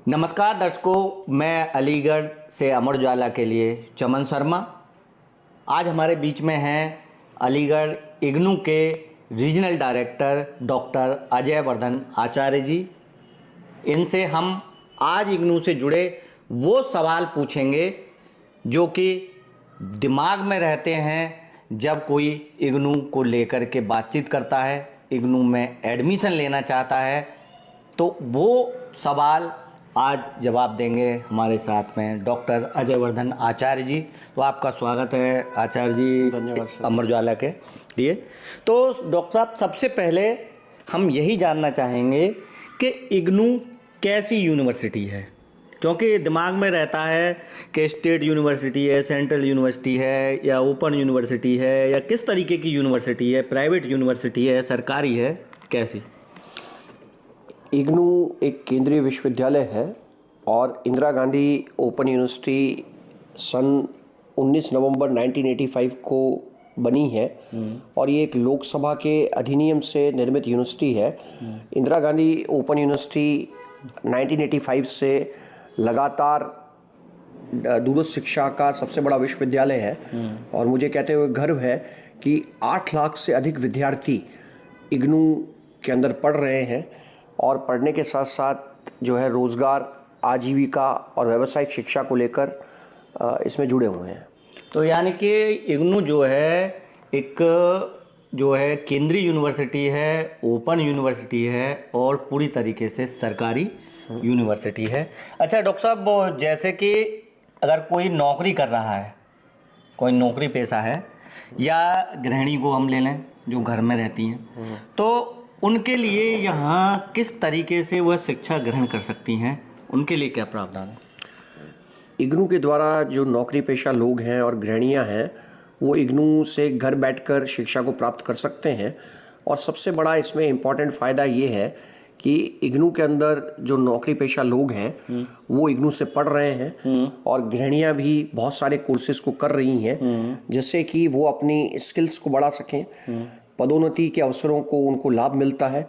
नमस्कार दर्शकों, मैं अलीगढ़ से अमर उजाला के लिए चमन शर्मा। आज हमारे बीच में हैं अलीगढ़ इग्नू के regional director doctor Ajay Vardhan Acharya ji. इनसे हम आज इग्नू से जुड़े वो सवाल पूछेंगे जो कि दिमाग में रहते हैं जब कोई इग्नू को लेकर के बातचीत करता है, इग्नू में एडमिशन लेना चाहता है, तो वो सवाल आज जवाब देंगे हमारे साथ में डॉक्टर अजय वर्धन आचार्य जी। तो आपका स्वागत है आचार्य जी, धन्यवाद सर। अमर उजाला के लिए। तो डॉक्टर साहब, सबसे पहले हम यही जानना चाहेंगे कि इग्नू कैसी यूनिवर्सिटी है, क्योंकि दिमाग में रहता है कि स्टेट यूनिवर्सिटी है, सेंट्रल यूनिवर्सिटी है, या ओपन यूनिवर्सिटी है, या किस तरीके की यूनिवर्सिटी है, प्राइवेट यूनिवर्सिटी है, सरकारी है, कैसी? इग्नू एक केंद्रीय विश्वविद्यालय है और इंदिरा गांधी ओपन यूनिवर्सिटी सन 19 नवंबर 1985 को बनी है और ये एक लोकसभा के अधिनियम से निर्मित यूनिवर्सिटी है। इंदिरा गांधी ओपन यूनिवर्सिटी 1985 से लगातार दूरस्थ शिक्षा का सबसे बड़ा विश्वविद्यालय है और मुझे कहते हुए गर्व है कि 8 लाख से अधिक विद्यार्थी इग्नू के अंदर पढ़ रहे हैं और पढ़ने के साथ साथ जो है रोज़गार, आजीविका और व्यावसायिक शिक्षा को लेकर इसमें जुड़े हुए हैं। तो यानी कि इग्नू जो है एक जो है केंद्रीय यूनिवर्सिटी है, ओपन यूनिवर्सिटी है और पूरी तरीके से सरकारी यूनिवर्सिटी है। अच्छा डॉक्टर साहब, जैसे कि अगर कोई नौकरी कर रहा है, कोई नौकरी पेशा है, या गृहिणी को हम ले लें जो घर में रहती हैं, तो उनके लिए यहाँ किस तरीके से वह शिक्षा ग्रहण कर सकती हैं, उनके लिए क्या प्रावधान है? इग्नू के द्वारा जो नौकरी पेशा लोग हैं और गृहिणियाँ हैं वो इग्नू से घर बैठकर शिक्षा को प्राप्त कर सकते हैं। और सबसे बड़ा इसमें इम्पॉर्टेंट फ़ायदा ये है कि इग्नू के अंदर जो नौकरी पेशा लोग हैं वो इग्नू से पढ़ रहे हैं और गृहिणियाँ भी बहुत सारे कोर्सेज को कर रही हैं जिससे कि वो अपनी स्किल्स को बढ़ा सकें, पदोन्नति के अवसरों को उनको लाभ मिलता है,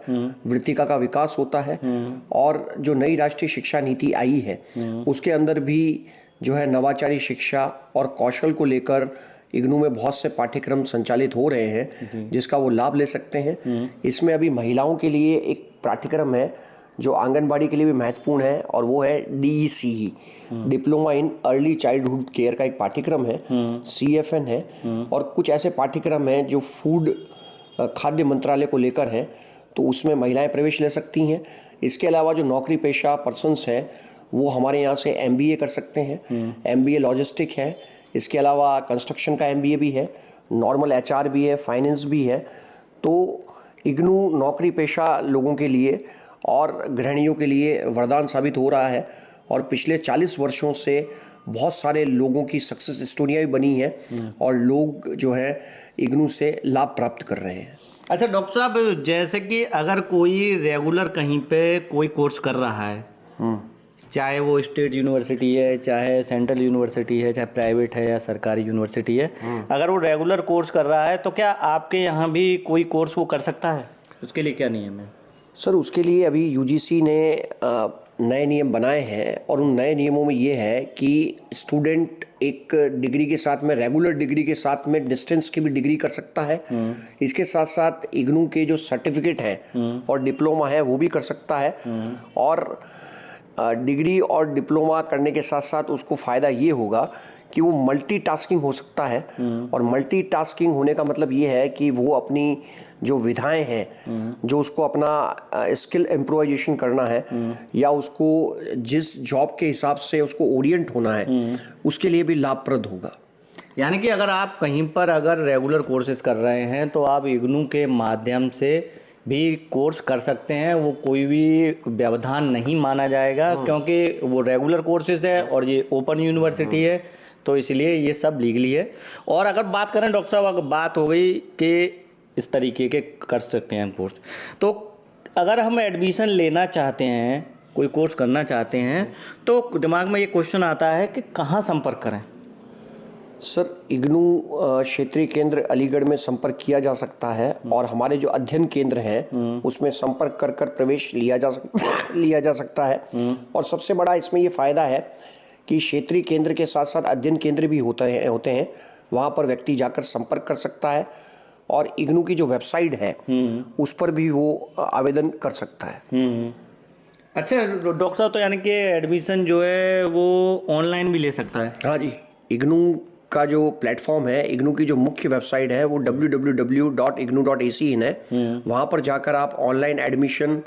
वृत्तिका का विकास होता है। और जो नई राष्ट्रीय शिक्षा नीति आई है उसके अंदर भी जो है नवाचारी शिक्षा और कौशल को लेकर इग्नू में बहुत से पाठ्यक्रम संचालित हो रहे हैं जिसका वो लाभ ले सकते हैं। इसमें अभी महिलाओं के लिए एक पाठ्यक्रम है जो आंगनबाड़ी के लिए भी महत्वपूर्ण है और वो है DECE, diploma in early childhood care का एक पाठ्यक्रम है। CFN है और कुछ ऐसे पाठ्यक्रम हैं जो फूड खाद्य मंत्रालय को लेकर हैं, तो उसमें महिलाएं प्रवेश ले सकती हैं। इसके अलावा जो नौकरी पेशा पर्सन्स हैं वो हमारे यहाँ से MBA कर सकते हैं। MBA लॉजिस्टिक है, इसके अलावा कंस्ट्रक्शन का MBA भी है, नॉर्मल HR भी है, फाइनेंस भी है। तो इग्नू नौकरी पेशा लोगों के लिए और गृहिणियों के लिए वरदान साबित हो रहा है और पिछले 40 वर्षों से बहुत सारे लोगों की सक्सेस स्टोरियाँ भी बनी हैं और लोग जो है इग्नू से लाभ प्राप्त कर रहे हैं। अच्छा डॉक्टर साहब, जैसे कि अगर कोई रेगुलर कहीं पे कोई कोर्स कर रहा है, चाहे वो स्टेट यूनिवर्सिटी है, चाहे सेंट्रल यूनिवर्सिटी है, चाहे प्राइवेट है या सरकारी यूनिवर्सिटी है, अगर वो रेगुलर कोर्स कर रहा है तो क्या आपके यहाँ भी कोई कोर्स वो कर सकता है? उसके लिए क्या नियम है? सर, उसके लिए अभी UGC ने नए नियम बनाए हैं और उन नए नियमों में ये है कि स्टूडेंट एक डिग्री के साथ में, रेगुलर डिग्री के साथ में डिस्टेंस की भी डिग्री कर सकता है। इसके साथ साथ इग्नू के जो सर्टिफिकेट हैं और डिप्लोमा है वो भी कर सकता है। और डिग्री और डिप्लोमा करने के साथ साथ उसको फ़ायदा ये होगा कि वो मल्टीटास्किंग हो सकता है। और मल्टीटास्किंग होने का मतलब ये है कि वो अपनी जो विधाएं हैं, जो उसको अपना स्किल इम्प्रोवाइजेशन करना है या उसको जिस जॉब के हिसाब से उसको ओरिएंट होना है, उसके लिए भी लाभप्रद होगा। यानी कि अगर आप कहीं पर अगर रेगुलर कोर्सेज कर रहे हैं तो आप इग्नू के माध्यम से भी कोर्स कर सकते हैं, वो कोई भी व्यवधान नहीं माना जाएगा, क्योंकि वो रेगुलर कोर्सेज है और ये ओपन यूनिवर्सिटी है, तो इसलिए ये सब लीगली है। और अगर बात करें डॉक्टर साहब, अगर बात हो गई कि इस तरीके के कर सकते हैं कोर्स, तो अगर हम एडमिशन लेना चाहते हैं, कोई कोर्स करना चाहते हैं, तो दिमाग में ये क्वेश्चन आता है कि कहाँ संपर्क करें? सर, इग्नू क्षेत्रीय केंद्र अलीगढ़ में संपर्क किया जा सकता है और हमारे जो अध्ययन केंद्र हैं उसमें संपर्क कर कर प्रवेश लिया जा सकता है। और सबसे बड़ा इसमें ये फ़ायदा है कि क्षेत्रीय केंद्र के साथ साथ अध्ययन केंद्र भी होते हैं। वहाँ पर व्यक्ति जाकर संपर्क कर सकता है और इग्नू की जो वेबसाइट है उस पर भी वो आवेदन कर सकता है। अच्छा डॉक्टर साहब, तो यानी कि एडमिशन जो है वो ऑनलाइन भी ले सकता है? हाँ जी, इग्नू का जो प्लेटफॉर्म है, इग्नू की जो मुख्य वेबसाइट है वो www.ignu.ac है। वहाँ पर जाकर आप ऑनलाइन एडमिशन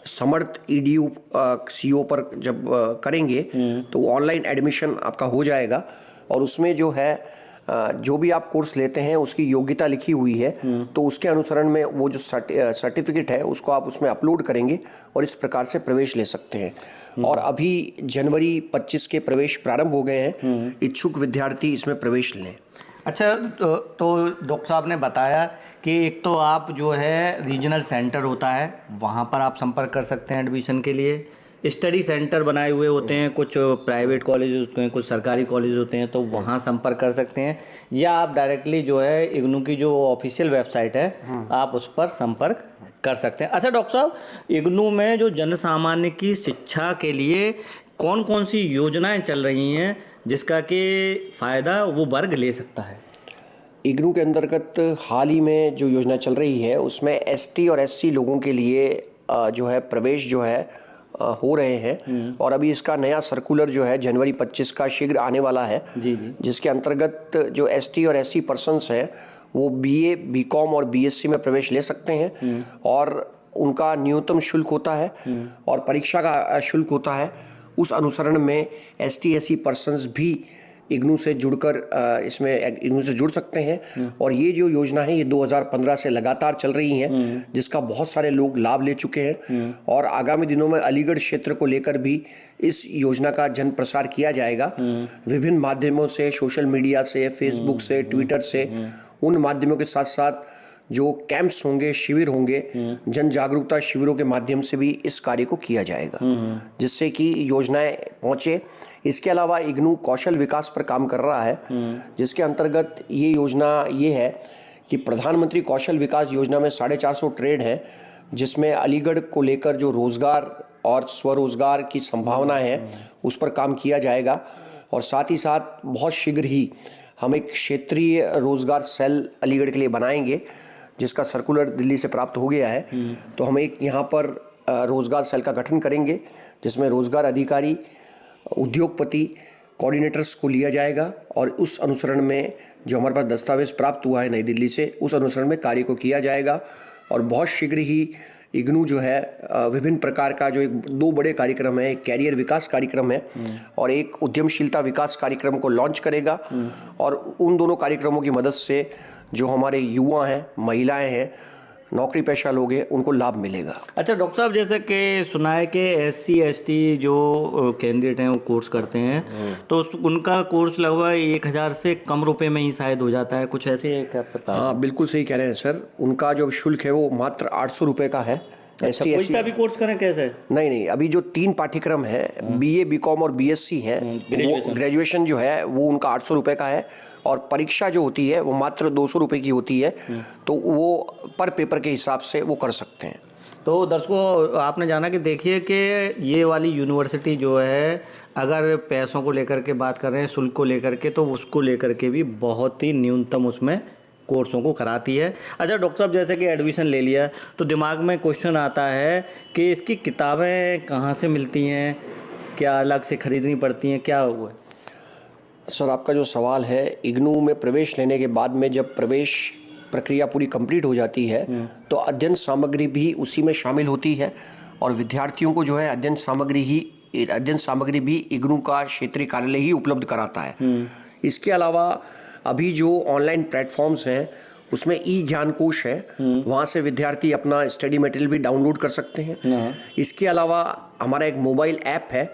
समर्थ EDU CO पर जब करेंगे तो ऑनलाइन एडमिशन आपका हो जाएगा और उसमें जो है जो भी आप कोर्स लेते हैं उसकी योग्यता लिखी हुई है, तो उसके अनुसरण में वो जो सर्टिफिकेट है उसको आप उसमें अपलोड करेंगे और इस प्रकार से प्रवेश ले सकते हैं। और अभी जनवरी 25 के प्रवेश प्रारंभ हो गए हैं। इच्छुक विद्यार्थी इसमें प्रवेश लें। अच्छा, तो डॉक्टर साहब ने बताया कि एक तो आप जो है रीजनल सेंटर होता है वहाँ पर आप संपर्क कर सकते हैं एडमिशन के लिए। स्टडी सेंटर बनाए हुए होते हैं, कुछ प्राइवेट कॉलेज होते हैं, कुछ सरकारी कॉलेज होते हैं, तो वहाँ संपर्क कर सकते हैं। या आप डायरेक्टली जो है इग्नू की जो ऑफिशियल वेबसाइट है आप उस पर संपर्क कर सकते हैं। अच्छा डॉक्टर साहब, इग्नू में जो जन सामान्य की शिक्षा के लिए कौन कौन सी योजनाएं चल रही हैं जिसका कि फ़ायदा वो वर्ग ले सकता है? इग्नू के अंतर्गत हाल ही में जो योजना चल रही है उसमें ST और SC लोगों के लिए जो है प्रवेश जो है हो रहे हैं और अभी इसका नया सर्कुलर जो है जनवरी 25 का शीघ्र आने वाला है। जी जी। जिसके अंतर्गत जो ST और SC पर्सन्स हैं वो BA, BCom और BSc में प्रवेश ले सकते हैं और उनका न्यूनतम शुल्क होता है और परीक्षा का शुल्क होता है। उस अनुसरण में ST SC पर्सन्स भी इग्नू से जुड़कर इसमें इग्नू से जुड़ सकते हैं। और ये जो योजना है ये 2015 से लगातार चल रही है जिसका बहुत सारे लोग लाभ ले चुके हैं और आगामी दिनों में अलीगढ़ क्षेत्र को लेकर भी इस योजना का जन प्रसार किया जाएगा। विभिन्न माध्यमों से, सोशल मीडिया से, फेसबुक से, ट्विटर से, उन माध्यमों के साथ साथ जो कैंप्स होंगे, शिविर होंगे, जन जागरूकता शिविरों के माध्यम से भी इस कार्य को किया जाएगा जिससे कि योजनाएं पहुंचे। इसके अलावा इग्नू कौशल विकास पर काम कर रहा है जिसके अंतर्गत ये योजना ये है कि प्रधानमंत्री कौशल विकास योजना में 450 ट्रेड हैं जिसमें अलीगढ़ को लेकर जो रोजगार और स्वरोजगार की संभावना है उस पर काम किया जाएगा। और साथ ही साथ बहुत शीघ्र ही हम एक क्षेत्रीय रोजगार सेल अलीगढ़ के लिए बनाएंगे जिसका सर्कुलर दिल्ली से प्राप्त हो गया है। तो हम एक यहाँ पर रोजगार सेल का गठन करेंगे जिसमें रोजगार अधिकारी, उद्योगपति, कोऑर्डिनेटर्स को लिया जाएगा और उस अनुसरण में जो हमारे पास दस्तावेज प्राप्त हुआ है नई दिल्ली से उस अनुसरण में कार्य को किया जाएगा। और बहुत शीघ्र ही इग्नू जो है विभिन्न प्रकार का जो 2 बड़े कार्यक्रम है, एक कैरियर विकास कार्यक्रम है और एक उद्यमशीलता विकास कार्यक्रम को लॉन्च करेगा। और उन दोनों कार्यक्रमों की मदद से जो हमारे युवा हैं, महिलाएं हैं, नौकरी पेशा लोग हैं, उनको लाभ मिलेगा। अच्छा डॉक्टर साहब, जैसे कि सुना है कि SC ST जो कैंडिडेट हैं वो कोर्स करते हैं तो उनका कोर्स लगभग 1000 से कम रुपए में ही शायद हो जाता है, कुछ ऐसे है क्या पता? हाँ, बिल्कुल सही कह रहे हैं सर। उनका जो शुल्क है वो मात्र 800 रुपये का है। अच्छा, कोई सा भी कोर्स करें कैसे? नहीं, अभी जो 3 पाठ्यक्रम है BA, BCom और BSc है, ग्रेजुएशन जो है वो उनका 800 रुपये का है और परीक्षा जो होती है वो मात्र 200 रुपये की होती है। तो वो पर पेपर के हिसाब से वो कर सकते हैं। तो दर्शकों, आपने जाना कि देखिए कि ये वाली यूनिवर्सिटी जो है अगर पैसों को लेकर के बात कर रहे हैं, शुल्क को लेकर के, तो उसको लेकर के भी बहुत ही न्यूनतम उसमें कोर्सों को कराती है। अच्छा डॉक्टर साहब, जैसे कि एडमिशन ले लिया तो दिमाग में क्वेश्चन आता है कि इसकी किताबें कहाँ से मिलती हैं, क्या अलग से खरीदनी पड़ती हैं, क्या हुआ? सर, आपका जो सवाल है, इग्नू में प्रवेश लेने के बाद में जब प्रवेश प्रक्रिया पूरी कंप्लीट हो जाती है तो अध्ययन सामग्री भी उसी में शामिल होती है और विद्यार्थियों को जो है अध्ययन सामग्री भी इग्नू का क्षेत्रीय कार्यालय ही उपलब्ध कराता है। इसके अलावा अभी जो ऑनलाइन प्लेटफॉर्म्स हैं उसमें ज्ञान कोश है, वहाँ से विद्यार्थी अपना स्टडी मटेरियल भी डाउनलोड कर सकते हैं। इसके अलावा हमारा एक मोबाइल ऐप है,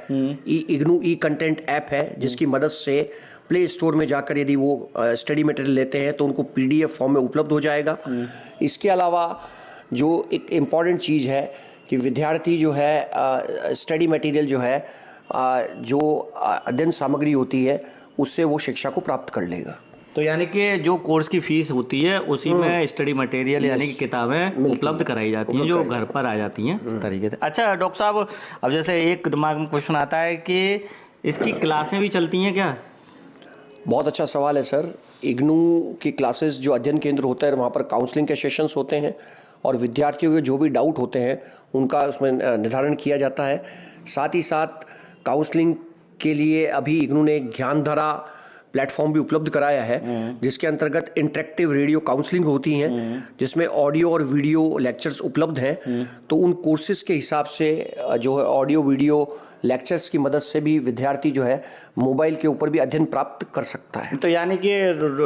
इग्नू कंटेंट ऐप है जिसकी मदद से प्ले स्टोर में जाकर यदि वो स्टडी मटेरियल लेते हैं तो उनको PDF फॉर्म में उपलब्ध हो जाएगा। इसके अलावा जो एक इम्पॉर्टेंट चीज़ है कि विद्यार्थी जो है स्टडी मटेरियल जो है जो अध्ययन सामग्री होती है उससे वो शिक्षा को प्राप्त कर लेगा। तो यानी कि जो कोर्स की फीस होती है उसी में स्टडी मटेरियल यानी कि किताबें उपलब्ध कराई जाती हैं जो घर पर आ जाती हैं इस तरीके से। अच्छा डॉक्टर साहब, अब जैसे एक दिमाग में क्वेश्चन आता है कि इसकी क्लासें भी चलती हैं क्या? बहुत अच्छा सवाल है सर। इग्नू की क्लासेस जो अध्ययन केंद्र होता है वहाँ पर काउंसलिंग के सेशंस होते हैं और विद्यार्थियों के जो भी डाउट होते हैं उनका उसमें निर्धारण किया जाता है। साथ ही साथ काउंसलिंग के लिए अभी इग्नू ने एक ज्ञानधारा प्लेटफॉर्म भी उपलब्ध कराया है जिसके अंतर्गत इंटरेक्टिव रेडियो काउंसलिंग होती हैं जिसमें ऑडियो और वीडियो लेक्चर्स उपलब्ध हैं। तो उन कोर्सेज के हिसाब से जो है ऑडियो वीडियो लेक्चर्स की मदद से भी विद्यार्थी जो है मोबाइल के ऊपर भी अध्ययन प्राप्त कर सकता है। तो यानी कि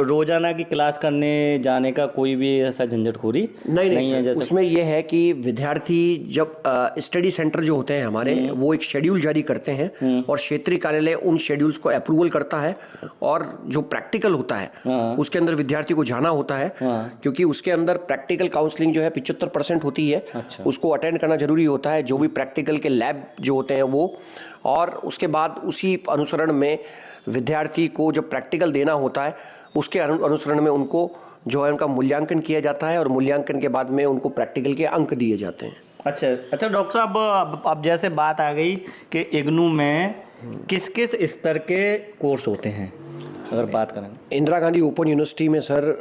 रोजाना की क्लास करने जाने का कोई भी ऐसा झंझटखोरी नहीं है? जैसे उसमें यह है कि विद्यार्थी जब स्टडी सेंटर जो होते हैं हमारे वो एक शेड्यूल जारी करते हैं और क्षेत्रीय कार्यालय उन शेड्यूल्स को अप्रूवल करता है और जो प्रैक्टिकल होता है उसके अंदर विद्यार्थी को जाना होता है क्योंकि उसके अंदर प्रैक्टिकल काउंसलिंग जो है 75% होती है। अच्छा। उसको अटेंड करना जरूरी होता है, जो भी प्रैक्टिकल के लैब जो होते हैं वो, और उसके बाद उसी अनुसरण में विद्यार्थी को जब प्रैक्टिकल देना होता है उसके अनुसरण में उनको जो है उनका मूल्यांकन किया जाता है और मूल्यांकन के बाद में उनको प्रैक्टिकल के अंक दिए जाते हैं। अच्छा डॉक्टर साहब, अब जैसे बात आ गई कि इग्नू में किस किस स्तर के कोर्स होते हैं अगर बात करें? इंदिरा गांधी ओपन यूनिवर्सिटी में सर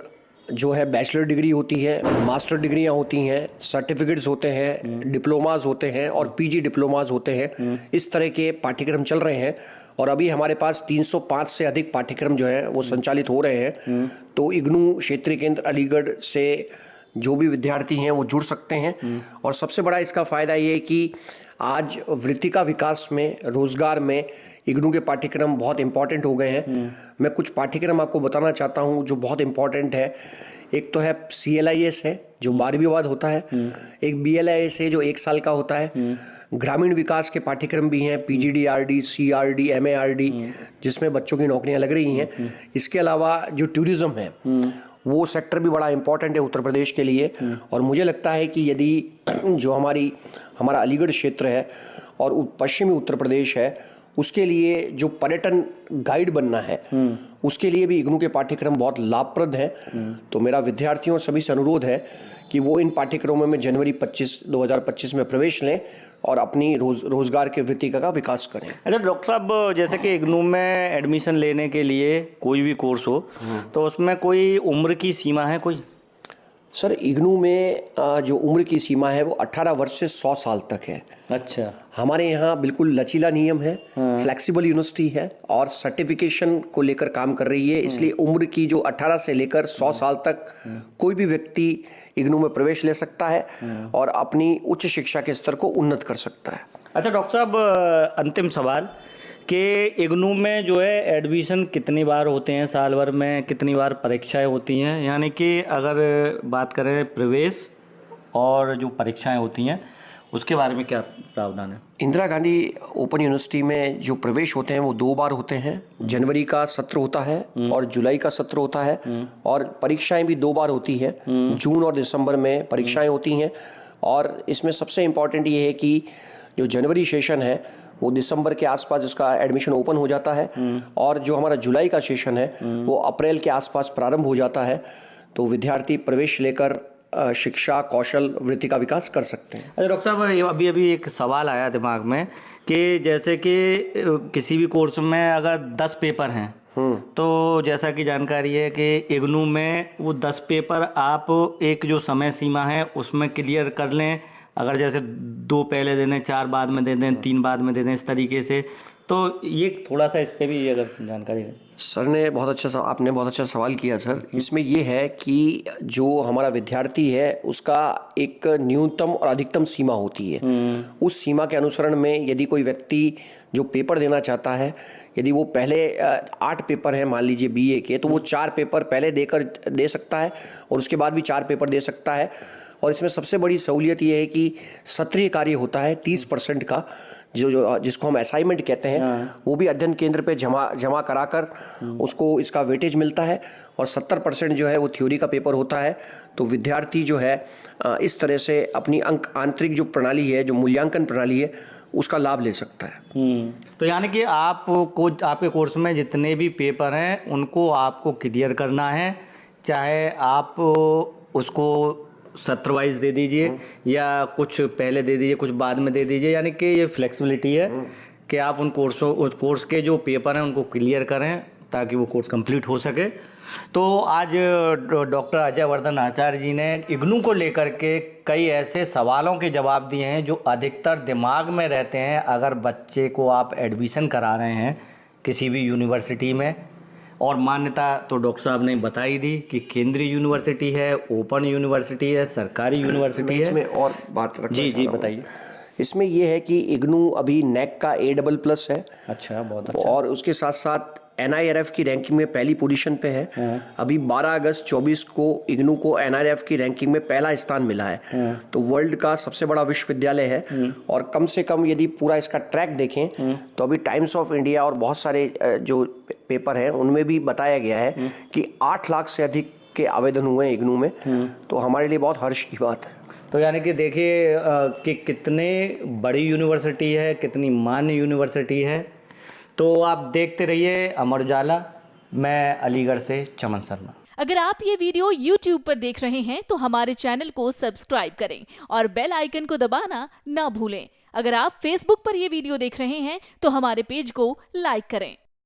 जो है बैचलर डिग्री होती है, मास्टर डिग्रियां होती हैं, सर्टिफिकेट्स होते हैं, डिप्लोमाज होते हैं और पीजी डिप्लोमाज होते हैं। इस तरह के पाठ्यक्रम चल रहे हैं और अभी हमारे पास 305 से अधिक पाठ्यक्रम जो है वो संचालित हो रहे हैं। तो इग्नू क्षेत्रीय केंद्र अलीगढ़ से जो भी विद्यार्थी हैं वो जुड़ सकते हैं और सबसे बड़ा इसका फ़ायदा ये है कि आज वृत्ति का विकास में, रोजगार में इग्नू के पाठ्यक्रम बहुत इंपॉर्टेंट हो गए हैं। मैं कुछ पाठ्यक्रम आपको बताना चाहता हूँ जो बहुत इंपॉर्टेंट है। एक तो है CLIS है जो 12वीं बाद होता है, एक BLIS है जो 1 साल का होता है। ग्रामीण विकास के पाठ्यक्रम भी हैं, PGDRD, CRD, MARD, जिसमें बच्चों की नौकरियां लग रही हैं। इसके अलावा जो टूरिज्म है वो सेक्टर भी बड़ा इंपॉर्टेंट है उत्तर प्रदेश के लिए और मुझे लगता है कि यदि जो हमारा अलीगढ़ क्षेत्र है और पश्चिमी उत्तर प्रदेश है उसके लिए जो पर्यटन गाइड बनना है उसके लिए भी इग्नू के पाठ्यक्रम बहुत लाभप्रद हैं। तो मेरा विद्यार्थियों और सभी से अनुरोध है कि वो इन पाठ्यक्रमों में जनवरी 2025 में प्रवेश लें और अपनी रोजगार के वृत्तिका का विकास करें। अच्छा डॉक्टर साहब, जैसे कि इग्नू में एडमिशन लेने के लिए कोई भी कोर्स हो तो उसमें कोई उम्र की सीमा है कोई? सर इग्नू में जो उम्र की सीमा है वो 18 वर्ष से 100 साल तक है। अच्छा। हमारे यहाँ बिल्कुल लचीला नियम है, फ्लेक्सिबल यूनिवर्सिटी है और सर्टिफिकेशन को लेकर काम कर रही है, इसलिए उम्र की जो 18 से लेकर 100 साल तक कोई भी व्यक्ति इग्नू में प्रवेश ले सकता है और अपनी उच्च शिक्षा के स्तर को उन्नत कर सकता है। अच्छा डॉक्टर साहब, अंतिम सवाल कि इग्नू में जो है एडमिशन कितनी बार होते हैं साल भर में, कितनी बार परीक्षाएं होती हैं? यानी कि अगर बात करें प्रवेश और जो परीक्षाएं होती हैं उसके बारे में क्या प्रावधान है? इंदिरा गांधी ओपन यूनिवर्सिटी में जो प्रवेश होते हैं वो 2 बार होते हैं। जनवरी का सत्र होता है और जुलाई का सत्र होता है और परीक्षाएं भी 2 बार होती है। जून और दिसंबर में परीक्षाएं होती हैं और इसमें सबसे इम्पॉर्टेंट ये है कि जो जनवरी सेशन है वो दिसंबर के आसपास इसका एडमिशन ओपन हो जाता है और जो हमारा जुलाई का सेशन है वो अप्रैल के आसपास प्रारंभ हो जाता है। तो विद्यार्थी प्रवेश लेकर शिक्षा, कौशल, वृत्ति का विकास कर सकते हैं। अच्छा डॉक्टर साहब, अभी एक सवाल आया दिमाग में कि जैसे कि किसी भी कोर्स में अगर 10 पेपर हैं तो जैसा कि जानकारी है कि इग्नू में वो 10 पेपर आप एक जो समय सीमा है उसमें क्लियर कर लें। अगर जैसे 2 पहले दे दें, 4 बाद में दे दें, 3 बाद में दे दें, इस तरीके से, तो ये थोड़ा सा इस पर भी अगर जानकारी है। सर ने आपने बहुत अच्छा सवाल किया सर। इसमें ये है कि जो हमारा विद्यार्थी है उसका एक न्यूनतम और अधिकतम सीमा होती है। उस सीमा के अनुसरण में यदि कोई व्यक्ति जो पेपर देना चाहता है, यदि वो पहले 8 पेपर हैं मान लीजिए BA के, तो वो 4 पेपर पहले दे सकता है और उसके बाद भी 4 पेपर दे सकता है। और इसमें सबसे बड़ी सहूलियत ये है कि सत्रीय कार्य होता है 30% का, जिसको हम असाइनमेंट कहते हैं, वो भी अध्ययन केंद्र पे जमा कराकर उसको इसका वेटेज मिलता है और 70% जो है वो थ्योरी का पेपर होता है। तो विद्यार्थी जो है इस तरह से अपनी आंतरिक जो प्रणाली है, जो मूल्यांकन प्रणाली है, उसका लाभ ले सकता है। तो यानी कि आपको आपके कोर्स में जितने भी पेपर हैं उनको आपको क्लियर करना है, चाहे आप उसको सत्र वाइज दे दीजिए या कुछ पहले दे दीजिए कुछ बाद में दे दीजिए, यानी कि ये फ्लेक्सिबिलिटी है कि आप उस कोर्स के जो पेपर हैं उनको क्लियर करें ताकि वो कोर्स कंप्लीट हो सके। तो आज डॉक्टर अजय वर्धन आचार्य जी ने इग्नू को लेकर के कई ऐसे सवालों के जवाब दिए हैं जो अधिकतर दिमाग में रहते हैं अगर बच्चे को आप एडमिशन करा रहे हैं किसी भी यूनिवर्सिटी में। और मान्यता तो डॉक्टर साहब ने बता ही दी कि केंद्रीय यूनिवर्सिटी है, ओपन यूनिवर्सिटी है, सरकारी यूनिवर्सिटी है। इसमें और बात रखना जी चाह रहा हूं। बताइए। इसमें ये है कि इग्नू अभी नेक का A++ है। अच्छा, बहुत अच्छा। और उसके साथ साथ NIRF की रैंकिंग में पहली पोजीशन पे है। अभी 12 अगस्त 24 को इग्नू को NIRF की रैंकिंग में पहला स्थान मिला है। तो वर्ल्ड का सबसे बड़ा विश्वविद्यालय है। और कम से कम यदि पूरा इसका ट्रैक देखें तो अभी टाइम्स ऑफ इंडिया और बहुत सारे जो पेपर हैं उनमें भी बताया गया है कि 8 लाख से अधिक के आवेदन हुए हैं इग्नू में। तो हमारे लिए बहुत हर्ष की बात है। तो यानी कि देखिए कि कितने बड़ी यूनिवर्सिटी है, कितनी मान्य यूनिवर्सिटी है। तो आप देखते रहिए अमर उजाला। मैं अलीगढ़ से चमन शर्मा। अगर आप ये वीडियो YouTube पर देख रहे हैं तो हमारे चैनल को सब्सक्राइब करें और बेल आइकन को दबाना ना भूलें। अगर आप Facebook पर ये वीडियो देख रहे हैं तो हमारे पेज को लाइक करें।